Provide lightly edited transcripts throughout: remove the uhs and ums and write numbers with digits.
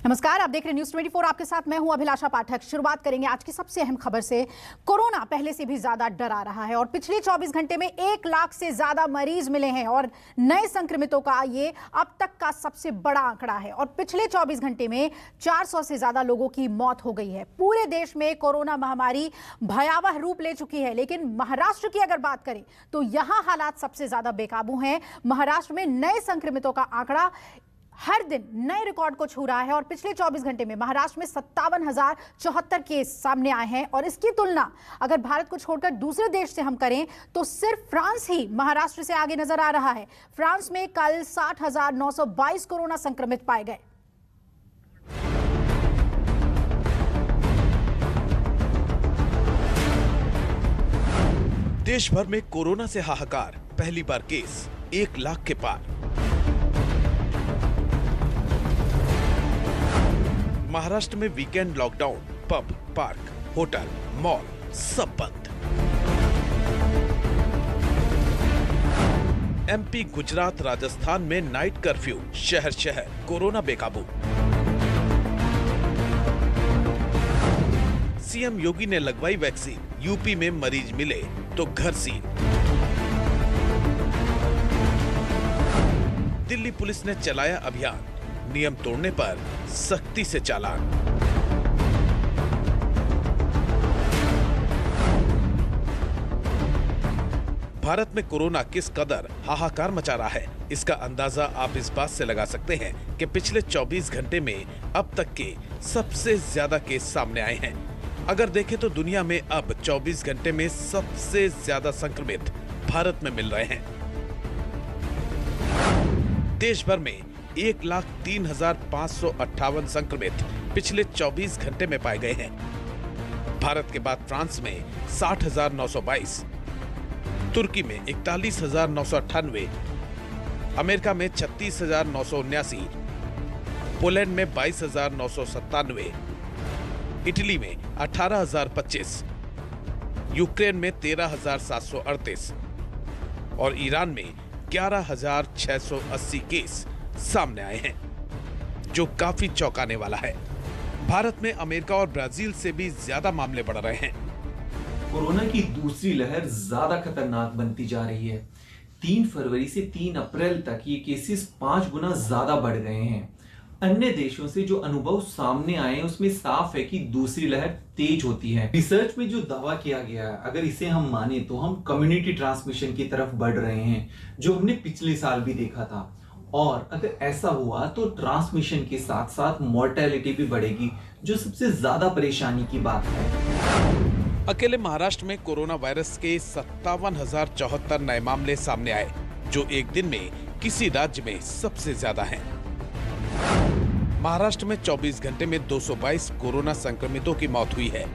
नमस्कार, आप देख रहे हैं न्यूज़ 24। आपके साथ मैं हूं अभिलाषा पाठक। शुरुआत करेंगे आज की सबसे अहम खबर से। कोरोना पहले से भी ज्यादा डरा रहा है और पिछले 24 घंटे में 1 लाख से ज्यादा मरीज मिले हैं और नए संक्रमितों का ये अब तक का सबसे बड़ा आंकड़ा है और पिछले 24 घंटे में 400 से ज्यादा लोगों की मौत हो गई है। पूरे देश में कोरोना महामारी भयावह रूप ले चुकी है, लेकिन महाराष्ट्र की अगर बात करें तो यहां हालात सबसे ज्यादा बेकाबू हैं। महाराष्ट्र में नए संक्रमितों का आंकड़ा हर दिन नए रिकॉर्ड को छू रहा है और पिछले 24 घंटे में महाराष्ट्र में 57,074 केस सामने आए हैं और इसकी तुलना अगर भारत को छोड़कर दूसरे देश से हम करें तो सिर्फ फ्रांस ही महाराष्ट्र से आगे नजर आ रहा है। फ्रांस में कल 60,922 कोरोना संक्रमित पाए गए। देश भर में कोरोना से हाहाकार, पहली बार केस 1 लाख के पार। महाराष्ट्र में weekend lockdown, pub, park, hotel, mall सब बंद। एमपी, गुजरात, राजस्थान में नाइट कर्फ्यू, शहर शहर कोरोना बेकाबू। सीएम योगी ने लगवाई वैक्सीन, यूपी में मरीज मिले तो घर सील। दिल्ली पुलिस ने चलाया अभियान, नियम तोड़ने पर सख्ती से चालान। भारत में कोरोना किस कदर हाहाकार मचा रहा है, इसका अंदाजा आप इस बात से लगा सकते हैं कि पिछले 24 घंटे में अब तक के सबसे ज्यादा केस सामने आए हैं। अगर देखें तो दुनिया में अब 24 घंटे में सबसे ज्यादा संक्रमित भारत में मिल रहे हैं। देश भर में 1,03,558 संक्रमित पिछले 24 घंटे में पाए गए हैं। भारत के बाद फ्रांस में 60,922, तुर्की में 41,998, अमेरिका में 36,979, पोलैंड में 22,997, इटली में 18,025, यूक्रेन में 13,738 और ईरान में 11,680 केस सामने आए हैं, जो काफी चौंकाने वाला है। भारत में अमेरिका और ब्राजील से भी ज्यादा मामले बढ़ रहे हैं। कोरोना की दूसरी लहर ज्यादा खतरनाक बनती जा रही है। 3 फरवरी से 3 अप्रैल तक ये केसेस 5 गुना ज्यादा बढ़ गए हैं। अन्य देशों से जो अनुभव सामने आए हैं उसमें साफ है कि दूसरी लहर तेज होती है। रिसर्च में जो दावा किया गया है, अगर इसे हम माने तो हम कम्युनिटी ट्रांसमिशन की तरफ बढ़ रहे हैं, जो हमने पिछले साल भी देखा था। और अगर ऐसा हुआ तो ट्रांसमिशन के साथ साथ मॉर्टेलिटी भी बढ़ेगी, जो सबसे ज्यादा परेशानी की बात है। अकेले महाराष्ट्र में कोरोना वायरस के 57,074 नए मामले सामने आए, जो एक दिन में किसी राज्य में सबसे ज्यादा हैं। महाराष्ट्र में 24 घंटे में 222 कोरोना संक्रमितों की मौत हुई है।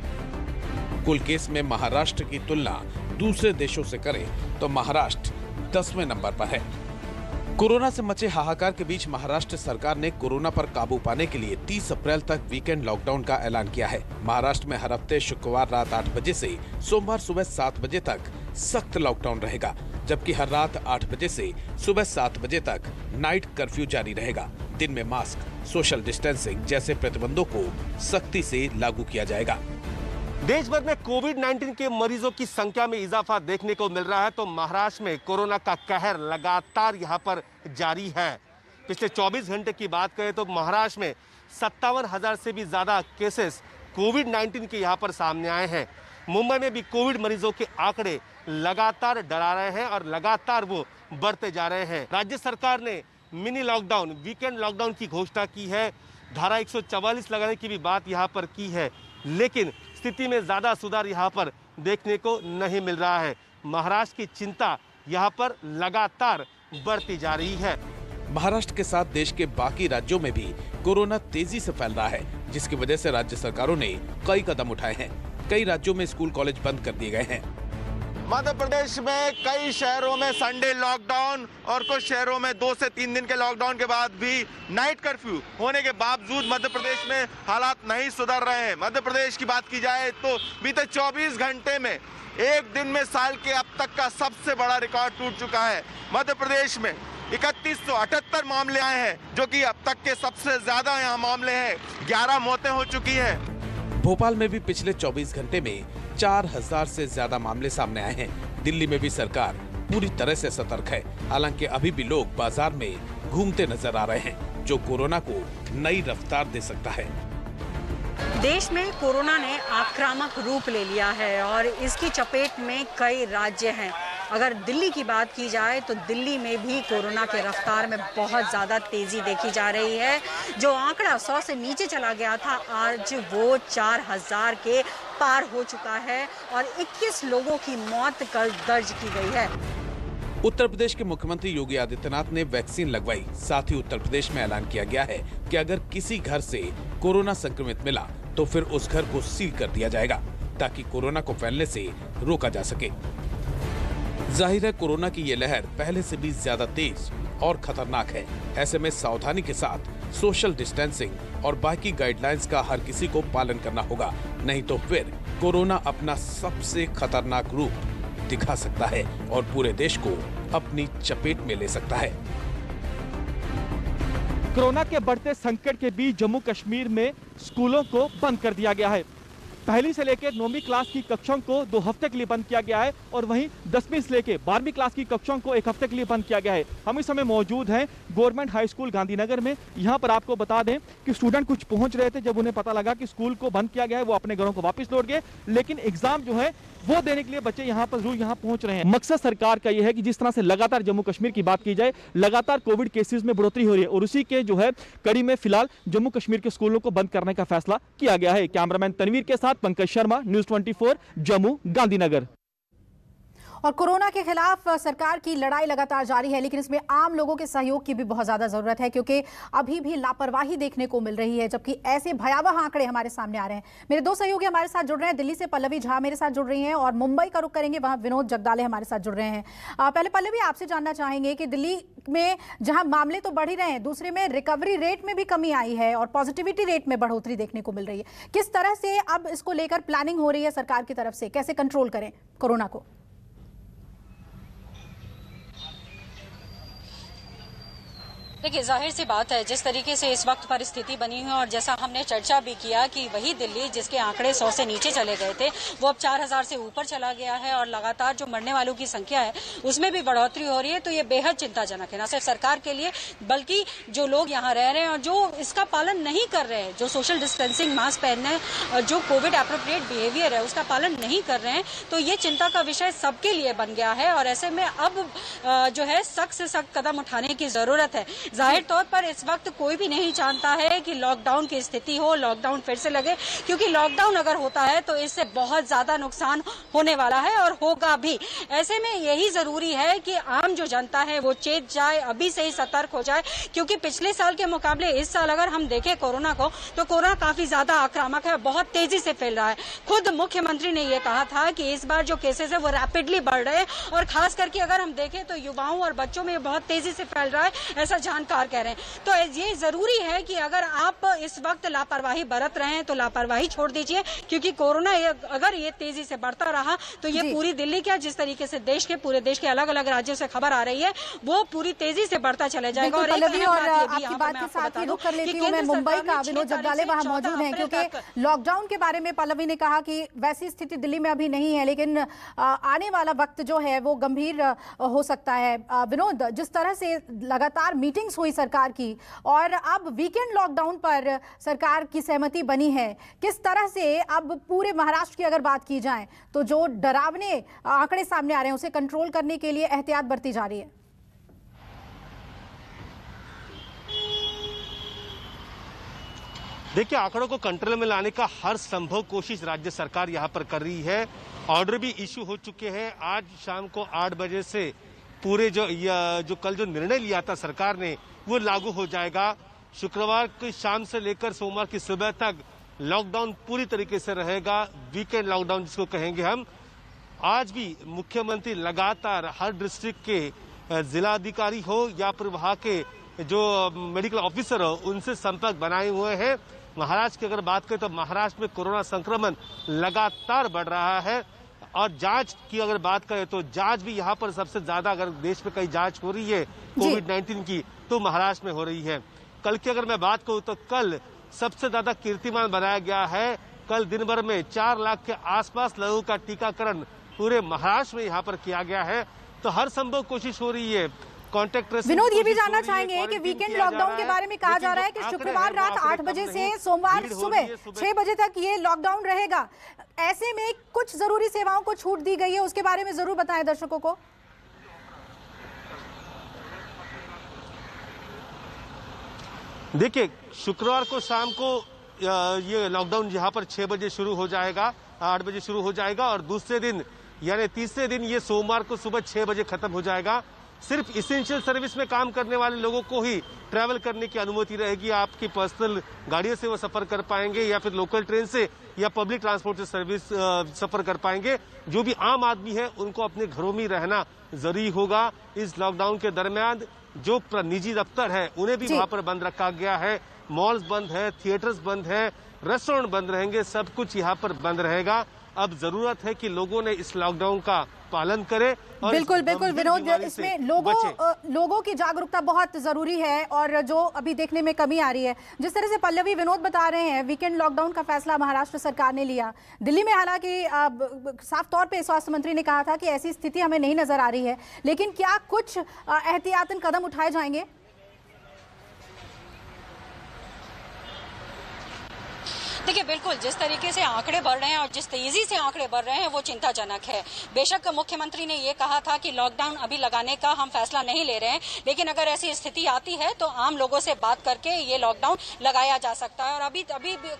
कुल केस में महाराष्ट्र की तुलना दूसरे देशों से करें तो महाराष्ट्र 10वें नंबर पर है। कोरोना से मचे हाहाकार के बीच महाराष्ट्र सरकार ने कोरोना पर काबू पाने के लिए 30 अप्रैल तक वीकेंड लॉकडाउन का ऐलान किया है। महाराष्ट्र में हर हफ्ते शुक्रवार रात 8 बजे से सोमवार सुबह 7 बजे तक सख्त लॉकडाउन रहेगा, जबकि हर रात 8 बजे से सुबह 7 बजे तक नाइट कर्फ्यू जारी रहेगा। दिन में मास्क, सोशल डिस्टेंसिंग जैसे प्रतिबंधों को सख्ती से लागू किया जाएगा। देश भर में कोविड-19 के मरीजों की संख्या में इजाफा देखने को मिल रहा है, तो महाराष्ट्र में कोरोना का कहर लगातार यहां पर जारी है। पिछले 24 घंटे की बात करें तो महाराष्ट्र में 57,000 से भी ज्यादा केसेस कोविड-19 के यहां पर सामने आए हैं। मुंबई में भी कोविड मरीजों के आंकड़े लगातार डरा रहे हैं और लगातार वो बढ़ते जा रहे हैं। राज्य सरकार ने मिनी लॉकडाउन, वीकेंड लॉकडाउन की घोषणा की है। धारा 144 लगाने की भी बात यहाँ पर की है, लेकिन स्थिति में ज्यादा सुधार यहाँ पर देखने को नहीं मिल रहा है। महाराष्ट्र की चिंता यहाँ पर लगातार बढ़ती जा रही है। महाराष्ट्र के साथ देश के बाकी राज्यों में भी कोरोना तेजी से फैल रहा है, जिसकी वजह से राज्य सरकारों ने कई कदम उठाए हैं। कई राज्यों में स्कूल कॉलेज बंद कर दिए गए हैं। मध्य प्रदेश में कई शहरों में संडे लॉकडाउन और कुछ शहरों में 2 से 3 दिन के लॉकडाउन के बाद भी नाइट कर्फ्यू होने के बावजूद मध्य प्रदेश में हालात नहीं सुधर रहे हैं। मध्य प्रदेश की बात की जाए तो बीते 24 घंटे में एक दिन में साल के अब तक का सबसे बड़ा रिकॉर्ड टूट चुका है। मध्य प्रदेश में 3178 मामले आए हैं, जो कि अब तक के सबसे ज्यादा यहाँ मामले हैं। 11 मौतें हो चुकी हैं। भोपाल में भी पिछले 24 घंटे में 4000 से ज्यादा मामले सामने आए हैं। दिल्ली में भी सरकार पूरी तरह से सतर्क है। हालांकि अभी भी लोग बाजार में घूमते नजर आ रहे हैं, जो कोरोना को नई रफ्तार दे सकता है। देश में कोरोना ने आक्रामक रूप ले लिया है और इसकी चपेट में कई राज्य हैं। अगर दिल्ली की बात की जाए तो दिल्ली में भी कोरोना के रफ्तार में बहुत ज़्यादा तेज़ी देखी जा रही है। जो आंकड़ा 100 से नीचे चला गया था, आज वो 4000 के पार हो चुका है और 21 लोगों की मौत कल दर्ज की गई है। उत्तर प्रदेश के मुख्यमंत्री योगी आदित्यनाथ ने वैक्सीन लगवाई। साथ ही उत्तर प्रदेश में ऐलान किया गया है कि अगर किसी घर से कोरोना संक्रमित मिला तो फिर उस घर को सील कर दिया जाएगा, ताकि कोरोना को फैलने से रोका जा सके। जाहिर है कोरोना की ये लहर पहले से भी ज्यादा तेज और खतरनाक है। ऐसे में सावधानी के साथ सोशल डिस्टेंसिंग और बाकी गाइडलाइंस का हर किसी को पालन करना होगा, नहीं तो फिर कोरोना अपना सबसे खतरनाक रूप दिखा सकता है और पूरे देश को अपनी चपेट में ले सकता है। कोरोना के बढ़ते संकट के बीच जम्मू कश्मीर में स्कूलों को बंद कर दिया गया है। पहली से लेकर 9वीं क्लास की कक्षाओं को 2 हफ्ते के लिए बंद किया गया है और वहीं 10वीं से लेकर 12वीं क्लास की कक्षाओं को 1 हफ्ते के लिए बंद किया गया है। हम इस समय मौजूद हैं गवर्नमेंट हाई स्कूल गांधीनगर में। यहाँ पर आपको बता दें कि स्टूडेंट कुछ पहुंच रहे थे, जब उन्हें पता लगा कि स्कूल को बंद किया गया है वो अपने घरों को वापस लौट गए, लेकिन एग्जाम जो है वो देने के लिए बच्चे यहाँ पर जरूर यहाँ पहुंच रहे हैं। मकसद सरकार का यह है कि जिस तरह से लगातार जम्मू कश्मीर की बात की जाए, लगातार कोविड केसेस में बढ़ोतरी हो रही है और उसी के जो है कड़ी में फिलहाल जम्मू कश्मीर के स्कूलों को बंद करने का फैसला किया गया है। कैमरामैन तनवीर के साथ पंकज शर्मा, न्यूज़ 24 जम्मू गांधीनगर। और कोरोना के खिलाफ सरकार की लड़ाई लगातार जारी है, लेकिन इसमें आम लोगों के सहयोग की भी बहुत ज्यादा जरूरत है, क्योंकि अभी भी लापरवाही देखने को मिल रही है, जबकि ऐसे भयावह आंकड़े हमारे सामने आ रहे हैं। मेरे 2 सहयोगी हमारे साथ जुड़ रहे हैं। दिल्ली से पल्लवी झा मेरे साथ जुड़ रही हैं और मुंबई का रुख करेंगे, वहां विनोद जगदाले हमारे साथ जुड़ रहे हैं। पहले पल्लवी, आपसे जानना चाहेंगे कि दिल्ली में जहां मामले तो बढ़ ही रहे हैं, दूसरे में रिकवरी रेट में भी कमी आई है और पॉजिटिविटी रेट में बढ़ोतरी देखने को मिल रही है। किस तरह से अब इसको लेकर प्लानिंग हो रही है सरकार की तरफ से, कैसे कंट्रोल करें कोरोना को? देखिए, जाहिर सी बात है, जिस तरीके से इस वक्त परिस्थिति बनी है और जैसा हमने चर्चा भी किया कि वही दिल्ली जिसके आंकड़े 100 से नीचे चले गए थे, वो अब 4000 से ऊपर चला गया है और लगातार जो मरने वालों की संख्या है उसमें भी बढ़ोतरी हो रही है। तो ये बेहद चिंताजनक है, न सिर्फ सरकार के लिए बल्कि जो लोग यहाँ रह रहे हैं और जो इसका पालन नहीं कर रहे हैं, जो सोशल डिस्टेंसिंग, मास्क पहनने, जो कोविड एप्रोप्रिएट बिहेवियर है उसका पालन नहीं कर रहे हैं, तो ये चिंता का विषय सबके लिए बन गया है। और ऐसे में अब जो है सख्त से सख्त कदम उठाने की जरूरत है। जाहिर तौर पर इस वक्त कोई भी नहीं चाहता है कि लॉकडाउन की स्थिति हो, लॉकडाउन फिर से लगे, क्योंकि लॉकडाउन अगर होता है तो इससे बहुत ज्यादा नुकसान होने वाला है और होगा भी। ऐसे में यही जरूरी है कि आम जो जनता है वो चेत जाए, अभी से ही सतर्क हो जाए, क्योंकि पिछले साल के मुकाबले इस साल अगर हम देखें कोरोना को, तो कोरोना काफी ज्यादा आक्रामक है, बहुत तेजी से फैल रहा है। खुद मुख्यमंत्री ने यह कहा था कि इस बार जो केसेस है वो रैपिडली बढ़ रहे हैं और खास करके अगर हम देखें तो युवाओं और बच्चों में बहुत तेजी से फैल रहा है, ऐसा जानकार कह रहे हैं। तो ये जरूरी है कि अगर आप इस वक्त लापरवाही बरत रहे हैं तो लापरवाही छोड़ दीजिए, क्योंकि कोरोना अगर ये तेजी से बढ़ता रहा तो ये पूरी दिल्ली क्या, जिस तरीके से पूरे देश के अलग अलग राज्यों से खबर आ रही है, वो पूरी तेजी से बढ़ता चला जाएगा। और आपकी बात के साथ ही रुक कर लेती हूँ मैं मुंबई का। विनोद जगदाले वहां मौजूद हैं, क्योंकि लॉकडाउन के बारे में पल्लवी ने कहा कि वैसी स्थिति दिल्ली में अभी नहीं है, लेकिन आने वाला वक्त जो है वो गंभीर हो सकता है। विनोद, जिस तरह से लगातार मीटिंग्स हुई सरकार की और अब वीकेंड लॉकडाउन पर सरकार की सहमति बनी है, किस तरह से अब पूरे महाराष्ट्र की अगर बात की जाए तो जो डरावने आंकड़े सामने आ रहे हैं उसे कंट्रोल करने के लिए एहतियात बरती जा रही है? देखिए, आंकड़ों को कंट्रोल में लाने का हर संभव कोशिश राज्य सरकार यहां पर कर रही है। ऑर्डर भी इश्यू हो चुके हैं। आज शाम को 8 बजे से पूरे जो कल जो निर्णय लिया था सरकार ने वो लागू हो जाएगा। शुक्रवार की शाम से लेकर सोमवार की सुबह तक लॉकडाउन पूरी तरीके से रहेगा, वीकेंड लॉकडाउन जिसको कहेंगे हम। आज भी मुख्यमंत्री लगातार हर डिस्ट्रिक्ट के जिलाधिकारी हो या फिर वहां के जो मेडिकल ऑफिसर हो उनसे संपर्क बनाए हुए हैं। महाराष्ट्र की अगर बात करें तो महाराष्ट्र में कोरोना संक्रमण लगातार बढ़ रहा है। और जांच की अगर बात करें तो जांच भी यहाँ पर सबसे ज्यादा, अगर देश में कहीं जांच हो रही है कोविड-19 की तो महाराष्ट्र में हो रही है। कल की अगर मैं बात करूं तो कल सबसे ज्यादा कीर्तिमान बनाया गया है। कल दिन भर में 4 लाख के आसपास लोगों का टीकाकरण पूरे महाराष्ट्र में यहाँ पर किया गया है। तो हर संभव कोशिश हो रही है। Contact tracing. विनोद, ये भी जानना चाहेंगे कि वीकेंड लॉकडाउन के बारे में कहा जा रहा है कि शुक्रवार रात 8 बजे से सोमवार सुबह 6 बजे तक ये लॉकडाउन रहेगा। ऐसे में कुछ जरूरी सेवाओं को छूट दी गई है, उसके बारे में जरूर बताएं दर्शकों को। देखिए, शुक्रवार को शाम को ये लॉकडाउन यहाँ पर 6 बजे शुरू हो जाएगा, 8 बजे शुरू हो जाएगा और दूसरे दिन यानी तीसरे दिन ये सोमवार को सुबह 6 बजे खत्म हो जाएगा। सिर्फ इसेंशियल सर्विस में काम करने वाले लोगों को ही ट्रैवल करने की अनुमति रहेगी। आपकी पर्सनल गाड़ियों से वो सफर कर पाएंगे या फिर लोकल ट्रेन से या पब्लिक ट्रांसपोर्ट से सर्विस सफर कर पाएंगे। जो भी आम आदमी है उनको अपने घरों में रहना जरूरी होगा। इस लॉकडाउन के दरमियान जो निजी दफ्तर है उन्हें भी वहां पर बंद रखा गया है। मॉल्स बंद है, थिएटर्स बंद है, रेस्टोरेंट बंद रहेंगे, सब कुछ यहाँ पर बंद रहेगा। अब जरूरत है कि लोगों ने इस लॉकडाउन का पालन करें। और बिल्कुल बिल्कुल विनोद, इसमें लोगों की जागरूकता बहुत जरूरी है और जो अभी देखने में कमी आ रही है। जिस तरह से पल्लवी विनोद बता रहे हैं, वीकेंड लॉकडाउन का फैसला महाराष्ट्र सरकार ने लिया। दिल्ली में हालांकि साफ तौर पे स्वास्थ्य मंत्री ने कहा था कि ऐसी स्थिति हमें नहीं नजर आ रही है, लेकिन क्या कुछ एहतियातन कदम उठाए जाएंगे? देखिए, बिल्कुल जिस तरीके से आंकड़े बढ़ रहे हैं और जिस तेजी से आंकड़े बढ़ रहे हैं वो चिंताजनक है। बेशक मुख्यमंत्री ने ये कहा था कि लॉकडाउन अभी लगाने का हम फैसला नहीं ले रहे हैं, लेकिन अगर ऐसी स्थिति आती है तो आम लोगों से बात करके ये लॉकडाउन लगाया जा सकता है। और अभी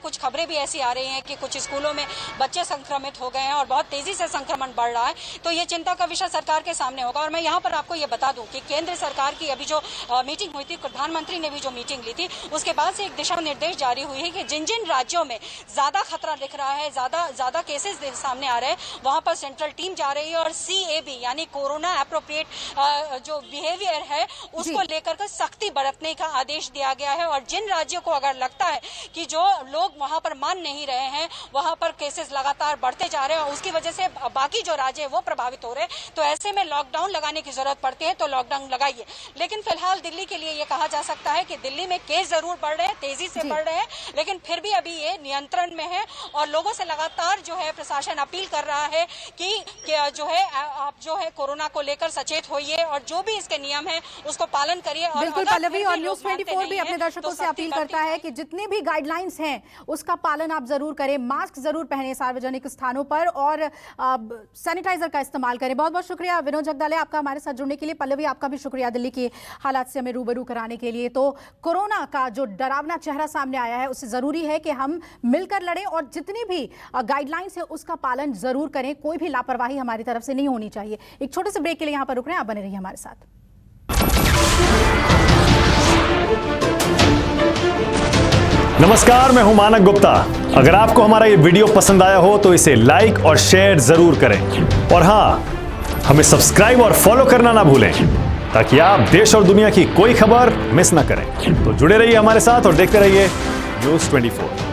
कुछ खबरें भी ऐसी आ रही हैं कि कुछ स्कूलों में बच्चे संक्रमित हो गए हैं और बहुत तेजी से संक्रमण बढ़ रहा है। तो ये चिंता का विषय सरकार के सामने होगा। और मैं यहाँ पर आपको ये बता दूं कि केंद्र सरकार की अभी जो मीटिंग हुई थी, प्रधानमंत्री ने भी जो मीटिंग ली थी, उसके बाद से एक दिशा निर्देश जारी हुई है कि जिन जिन राज्यों में ज्यादा खतरा दिख रहा है, ज्यादा केसेस सामने आ रहे हैं, वहां पर सेंट्रल टीम जा रही है और CAB यानी कोरोना एप्रोप्रिएट जो बिहेवियर है उसको लेकर के सख्ती बरतने का आदेश दिया गया है। और जिन राज्यों को अगर लगता है कि जो लोग वहां पर मान नहीं रहे हैं, वहां पर केसेस लगातार बढ़ते जा रहे हैं और उसकी वजह से बाकी जो राज्य है वो प्रभावित हो रहे हैं, तो ऐसे में लॉकडाउन लगाने की जरूरत पड़ती है तो लॉकडाउन लगाइए। लेकिन फिलहाल दिल्ली के लिए ये कहा जा सकता है कि दिल्ली में केस जरूर बढ़ रहे हैं, तेजी से बढ़ रहे हैं, लेकिन फिर भी अभी ये नियंत्रण में है। और लोगों से लगातार जो है प्रशासन अपील कर रहा है कि जो है आप जो है कोरोना को लेकर सचेत होइए और जो भी इसके नियम है उसको पालन करिए। बिल्कुल पल्लवी, और न्यूज़ 24 भी अपने दर्शकों से अपील करता है कि जितने भी गाइडलाइंस हैं उसका पालन आप जरूर करें, मास्क जरूर पहने सार्वजनिक स्थानों पर और सैनिटाइजर का इस्तेमाल करें। बहुत बहुत शुक्रिया विनोद जगदाले आपका हमारे साथ जुड़ने के लिए। पल्लवी, आपका भी शुक्रिया दिल्ली के हालात से हमें रूबरू कराने के लिए। तो कोरोना का जो डरावना चेहरा सामने आया है, उससे जरूरी है कि हम मिलकर लड़ें और जितनी भी गाइडलाइंस है उसका पालन जरूर करें। कोई भी लापरवाही हमारी तरफ से नहीं होनी चाहिए। एक छोटे से ब्रेक के लिए यहां पर रुक रहे हैं, आप बने रहिए हमारे साथ। नमस्कार, मैं हूं मानक गुप्ता। अगर आपको हमारा ये वीडियो पसंद आया हो तो इसे लाइक और शेयर जरूर करें और हां, हमें सब्सक्राइब और फॉलो करना ना भूलें ताकि आप देश और दुनिया की कोई खबर मिस ना करें। तो जुड़े रहिए हमारे साथ और देखते रहिए न्यूज़ 24।